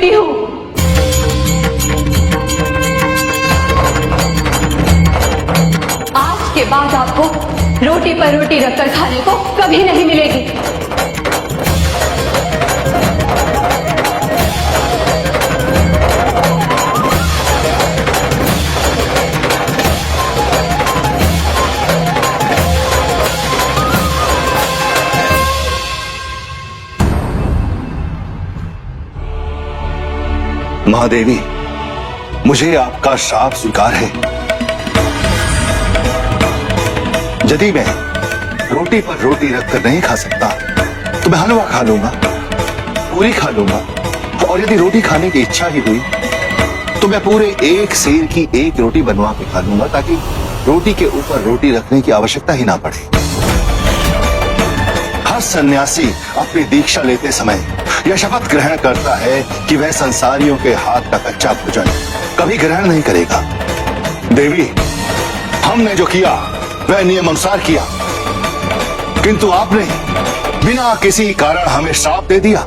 देती हूँ। आज के बाद आपको रोटी पर रोटी रखकर खाने को कभी नहीं मिलेगी। महादेवी, मुझे आपका श्राप स्वीकार है। यदि मैं रोटी पर रोटी रखकर नहीं खा सकता तो मैं हलवा खा लूंगा, पूरी खा लूंगा, और यदि रोटी खाने की इच्छा ही हुई तो मैं पूरे एक सेर की एक रोटी बनवा के खा लूंगा, ताकि रोटी के ऊपर रोटी रखने की आवश्यकता ही ना पड़े। हर सन्यासी अपनी दीक्षा लेते समय यह शपथ ग्रहण करता है कि वह संसारियों के हाथ का कच्चा भोजन कभी ग्रहण नहीं करेगा। देवी, हमने जो किया वह नियम अनुसार किया, किंतु आपने बिना किसी कारण हमें श्राप दे दिया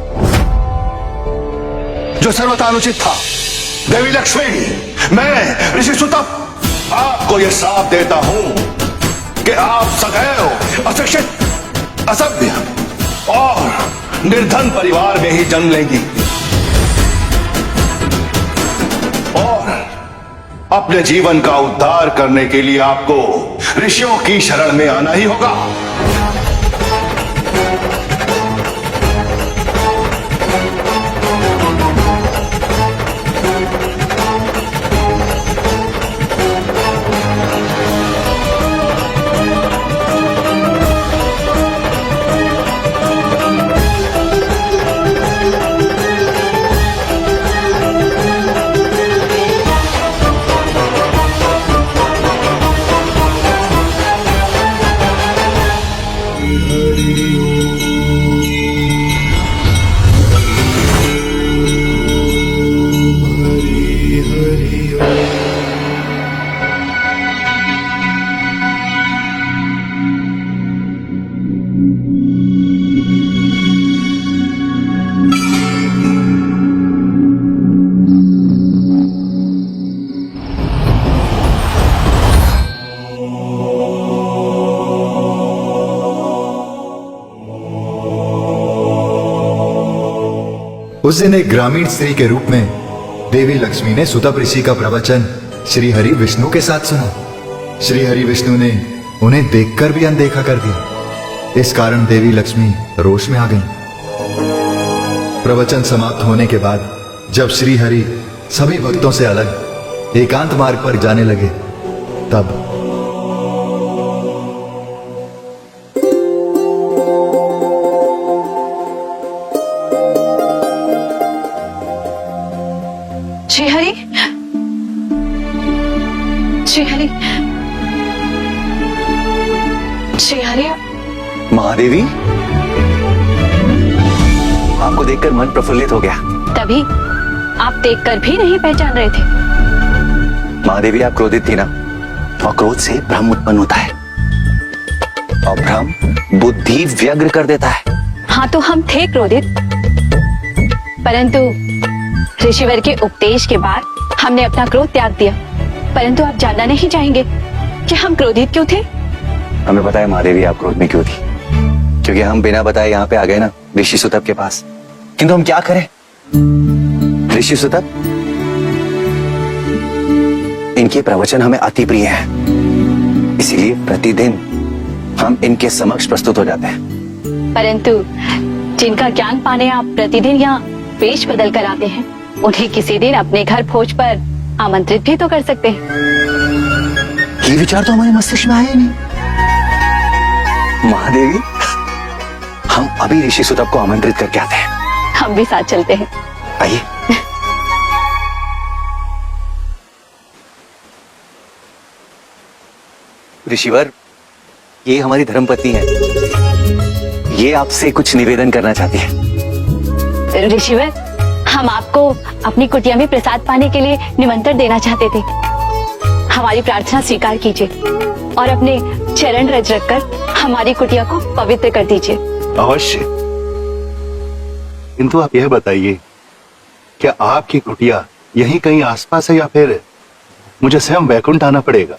जो सर्वथा अनुचित था। देवी लक्ष्मी, मैं ऋषि सुतप आपको यह श्राप देता हूं कि आप सदैव अशिक्षित, असभ्य और निर्धन परिवार में ही जन्म लेंगी और अपने जीवन का उद्धार करने के लिए आपको ऋषियों की शरण में आना ही होगा। उस दिन एक ग्रामीण स्त्री के रूप में देवी लक्ष्मी ने सुतप ऋषि का प्रवचन श्री हरि विष्णु के साथ सुना। श्री हरि विष्णु ने उन्हें देखकर भी अनदेखा कर दिया। इस कारण देवी लक्ष्मी रोष में आ गईं। प्रवचन समाप्त होने के बाद जब श्री हरि सभी भक्तों से अलग एकांत मार्ग पर जाने लगे, तब श्रीहरि, श्रीहरि, श्रीहरि। महादेवी, आपको देखकर मन प्रफुल्लित हो गया। तभी आप देखकर भी नहीं पहचान रहे थे। महादेवी, आप क्रोधित थी ना, और क्रोध से भ्रम उत्पन्न होता है और भ्रम बुद्धि व्यग्र कर देता है। हाँ, तो हम थे क्रोधित, परंतु ऋषिवर के उपदेश के बाद हमने अपना क्रोध त्याग दिया। परंतु आप जानना नहीं चाहेंगे कि हम क्रोधित क्यों थे? हमें पता है महादेवी, आप क्रोध में क्यों थी, क्योंकि हम बिना बताए यहाँ पे आ गए ना ऋषि सुतप के पास। किंतु हम क्या करें? ऋषि सुतप, इनके प्रवचन हमें अति प्रिय हैं, इसीलिए प्रतिदिन हम इनके समक्ष प्रस्तुत हो जाते हैं। परंतु जिनका ज्ञान पाने आप प्रतिदिन यहाँ वेश बदल कर आते हैं, उन्हें किसी दिन अपने घर भोज पर आमंत्रित भी तो कर सकते हैं। ये विचार तो हमारे मस्तिष्क में आया ही नहीं। महादेवी, हम अभी ऋषि सुतप को आमंत्रित करके आते हैं। हम भी साथ चलते हैं। आइए। ऋषिवर, ये हमारी धर्मपत्नी है, ये आपसे कुछ निवेदन करना चाहती है। ऋषिवर, हम आपको अपनी कुटिया में प्रसाद पाने के लिए निमंत्रण देना चाहते थे। हमारी प्रार्थना स्वीकार कीजिए और अपने चरण रज रखकर हमारी कुटिया को पवित्र कर दीजिए। अवश्य, किंतु आप यह बताइए क्या आपकी कुटिया यहीं कहीं आसपास है या फिर मुझे स्वयं वैकुंठ आना पड़ेगा?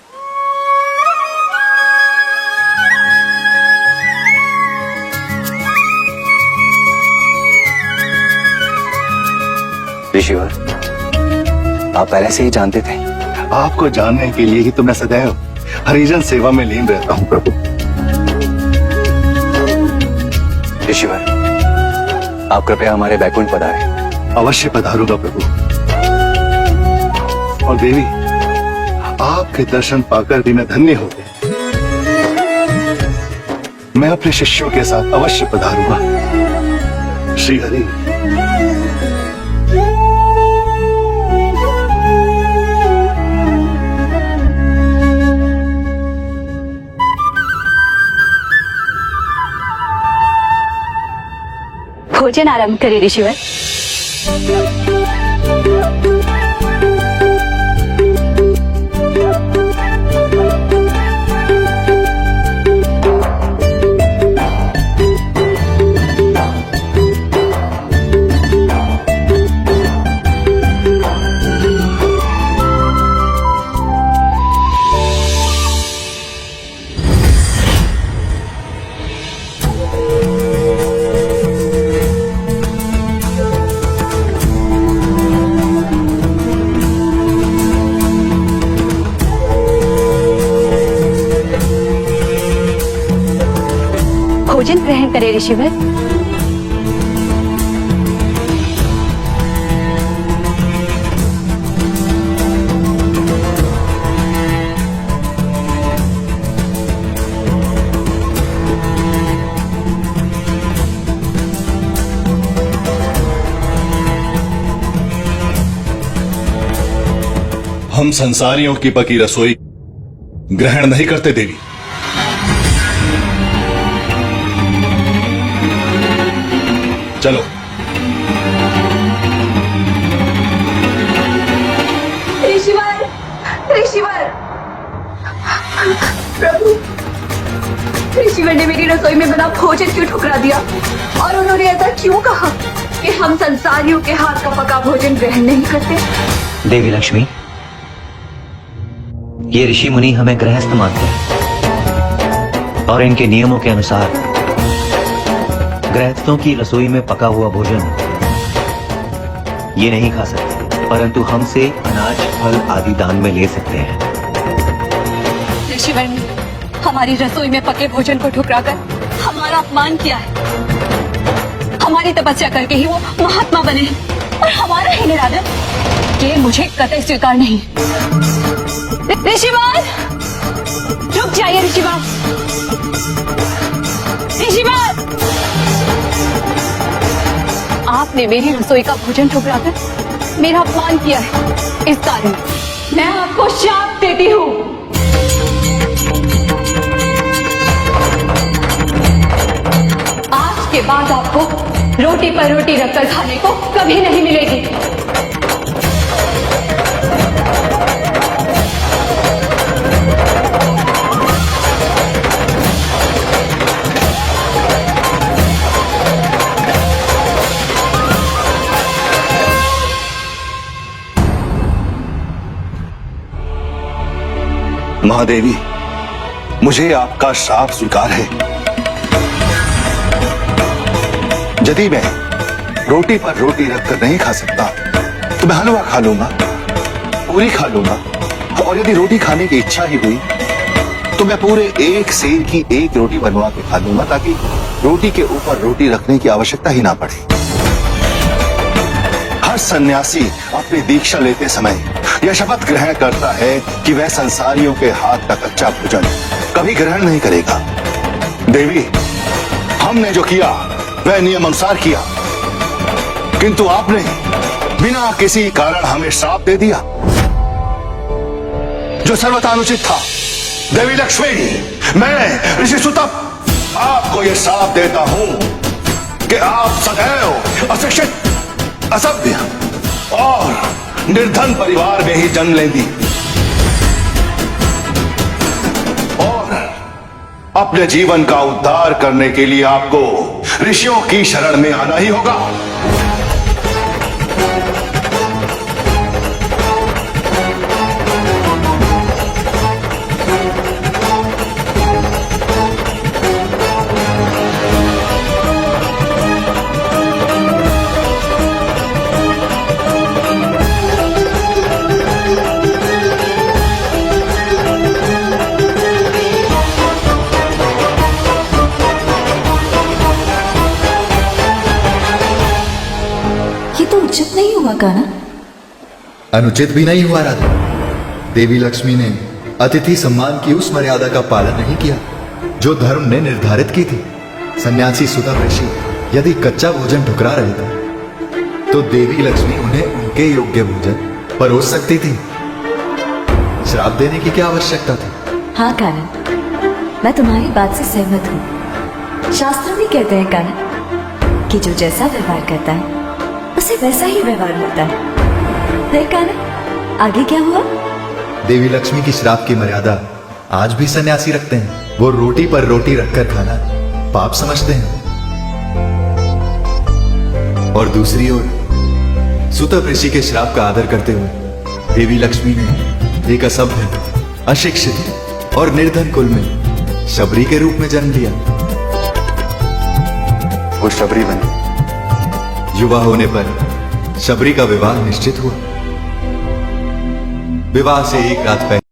ऋषिवर, आप पहले से ही जानते थे? आपको जानने के लिए ही तो मैं सदैव हरिजन सेवा में लीन रहता हूँ प्रभु। ऋषिवर, आप कृपया हमारे बैकुंठ पधारें। अवश्य पधारूंगा प्रभु। और देवी, आपके दर्शन पाकर भी मैं धन्य हो गया। मैं अपने शिष्यों के साथ अवश्य पधारूंगा। श्री हरि। भोजन आरंभ करें ऋषिवर। भोजन ग्रहण करें ऋषिवर। हम संसारियों की पकी रसोई ग्रहण नहीं करते देवी। चलो। ऋषिवर, ऋषिवर, प्रभु, ऋषिवर ने मेरी रसोई में बना भोजन क्यों ठुकरा दिया? और उन्होंने ऐसा क्यों कहा कि हम संसारियों के हाथ का पका भोजन ग्रहण नहीं करते? देवी लक्ष्मी, ये ऋषि मुनि हमें गृहस्थ मानते हैं और इनके नियमों के अनुसार गृहस्थों की रसोई में पका हुआ भोजन ये नहीं खा सकते, परंतु हमसे अनाज, फल आदि दान में ले सकते हैं। ऋषिवर ने हमारी रसोई में पके भोजन को ठुकराकर हमारा अपमान किया है। हमारी तपस्या करके ही वो महात्मा बने हैं और हमारा ही निरादर, ये मुझे कतई स्वीकार नहीं। ऋषिवर, रुक जाइए ऋषिवर। ऋषिवर, आपने मेरी रसोई का भोजन ठुकराकर मेरा अपमान किया है। इस कारण मैं आपको शाप देती हूँ। आज के बाद आपको रोटी पर रोटी रखकर खाने को कभी नहीं मिलेगी। महादेवी, मुझे आपका श्राप स्वीकार है। यदि मैं रोटी पर रोटी रखकर नहीं खा सकता तो मैं हलवा खा लूंगा, पूरी खा लूंगा, और यदि रोटी खाने की इच्छा ही हुई तो मैं पूरे एक सेर की एक रोटी बनवा के खा लूंगा, ताकि रोटी के ऊपर रोटी रखने की आवश्यकता ही ना पड़े। हर सन्यासी अपनी दीक्षा लेते समय यह शपथ ग्रहण करता है कि वह संसारियों के हाथ का कच्चा भोजन कभी ग्रहण नहीं करेगा। देवी, हमने जो किया वह नियम अनुसार किया, किंतु आपने बिना किसी कारण हमें श्राप दे दिया जो सर्वथा अनुचित था। देवी लक्ष्मी, मैं ऋषि सुतप आपको यह श्राप देता हूं कि आप सदैव अशिक्षित, असभ्य और निर्धन परिवार में ही जन्म लेंगी और अपने जीवन का उद्धार करने के लिए आपको ऋषियों की शरण में आना ही होगा। उचित नहीं हुआ काना। अनुचित भी नहीं हुआ राधा। देवी लक्ष्मी ने अतिथि सम्मान की उस मर्यादा का पालन नहीं किया जो धर्म ने निर्धारित की थी। सन्यासी सुता ऋषि यदि कच्चा भोजन ठुकरा रहे थे तो देवी लक्ष्मी उन्हें उनके योग्य भोजन परोस सकती थी। श्राप देने की क्या आवश्यकता थी? हाँ कानन, मैं तुम्हारी बात से सहमत हूँ। शास्त्र भी कहते हैं कानन कि जो जैसा व्यवहार करता है उसे वैसा ही व्यवहार मिलता है। फिर कानन आगे क्या हुआ? देवी लक्ष्मी की श्राप की मर्यादा आज भी सन्यासी रखते हैं। वो रोटी पर रोटी रखकर खाना पाप समझते हैं। और दूसरी ओर सुतप ऋषि के श्राप का आदर करते हुए देवी लक्ष्मी ने एक असभ्य, अशिक्षित और निर्धन कुल में शबरी के रूप में जन्म लिया। वो शबरी बनी। युवा होने पर शबरी का विवाह निश्चित हुआ। विवाह से एक रात पहले